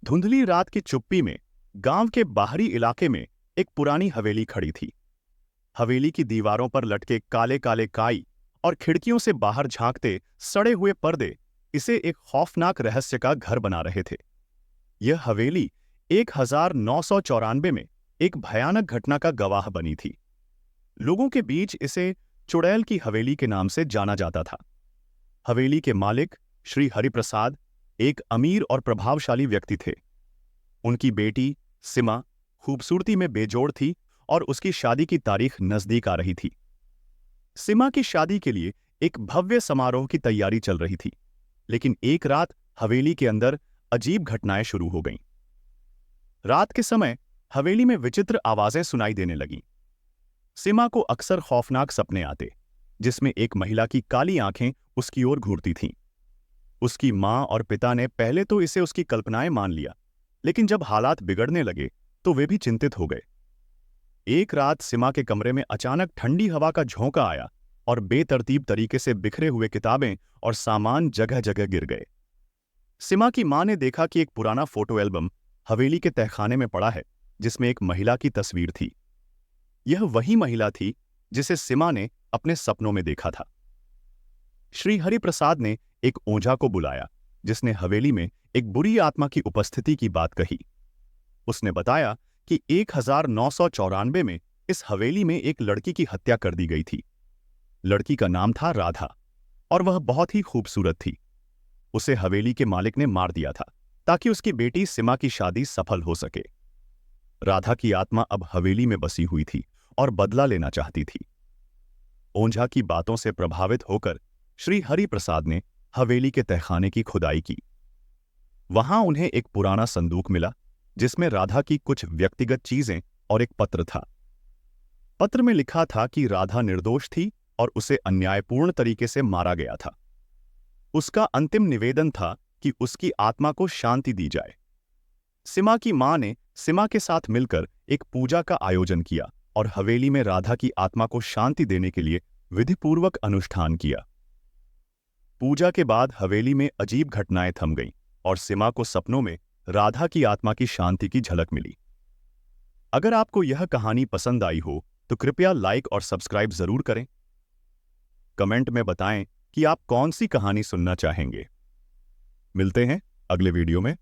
धुंधली रात की चुप्पी में गांव के बाहरी इलाके में एक पुरानी हवेली खड़ी थी। हवेली की दीवारों पर लटके काले काले काई और खिड़कियों से बाहर झांकते सड़े हुए पर्दे इसे एक खौफनाक रहस्य का घर बना रहे थे। यह हवेली 1994 में एक भयानक घटना का गवाह बनी थी। लोगों के बीच इसे चुड़ैल की हवेली के नाम से जाना जाता था। हवेली के मालिक श्री हरिप्रसाद एक अमीर और प्रभावशाली व्यक्ति थे। उनकी बेटी सिमा खूबसूरती में बेजोड़ थी और उसकी शादी की तारीख नजदीक आ रही थी। सिमा की शादी के लिए एक भव्य समारोह की तैयारी चल रही थी, लेकिन एक रात हवेली के अंदर अजीब घटनाएं शुरू हो गईं। रात के समय हवेली में विचित्र आवाजें सुनाई देने लगीं। सिमा को अक्सर खौफनाक सपने आते, जिसमें एक महिला की काली आंखें उसकी ओर घूरती थीं। उसकी मां और पिता ने पहले तो इसे उसकी कल्पनाएं मान लिया, लेकिन जब हालात बिगड़ने लगे तो वे भी चिंतित हो गए। एक रात सिमा के कमरे में अचानक ठंडी हवा का झोंका आया और बेतरतीब तरीके से बिखरे हुए किताबें और सामान जगह जगह गिर गए। सिमा की मां ने देखा कि एक पुराना फोटो एल्बम हवेली के तहखाने में पड़ा है, जिसमें एक महिला की तस्वीर थी। यह वही महिला थी जिसे सिमा ने अपने सपनों में देखा था। श्री हरिप्रसाद ने एक ओझा को बुलाया, जिसने हवेली में एक बुरी आत्मा की उपस्थिति की बात कही। उसने बताया कि 1994 में इस हवेली में एक लड़की की हत्या कर दी गई थी। लड़की का नाम था राधा और वह बहुत ही खूबसूरत थी। उसे हवेली के मालिक ने मार दिया था ताकि उसकी बेटी सिमा की शादी सफल हो सके। राधा की आत्मा अब हवेली में बसी हुई थी और बदला लेना चाहती थी। ओझा की बातों से प्रभावित होकर श्री हरिप्रसाद ने हवेली के तहखाने की खुदाई की। वहां उन्हें एक पुराना संदूक मिला, जिसमें राधा की कुछ व्यक्तिगत चीजें और एक पत्र था। पत्र में लिखा था कि राधा निर्दोष थी और उसे अन्यायपूर्ण तरीके से मारा गया था। उसका अंतिम निवेदन था कि उसकी आत्मा को शांति दी जाए। सिमा की मां ने सिमा के साथ मिलकर एक पूजा का आयोजन किया और हवेली में राधा की आत्मा को शांति देने के लिए विधिपूर्वक अनुष्ठान किया। पूजा के बाद हवेली में अजीब घटनाएं थम गईं और सिमा को सपनों में राधा की आत्मा की शांति की झलक मिली। अगर आपको यह कहानी पसंद आई हो तो कृपया लाइक और सब्सक्राइब जरूर करें। कमेंट में बताएं कि आप कौन सी कहानी सुनना चाहेंगे। मिलते हैं अगले वीडियो में।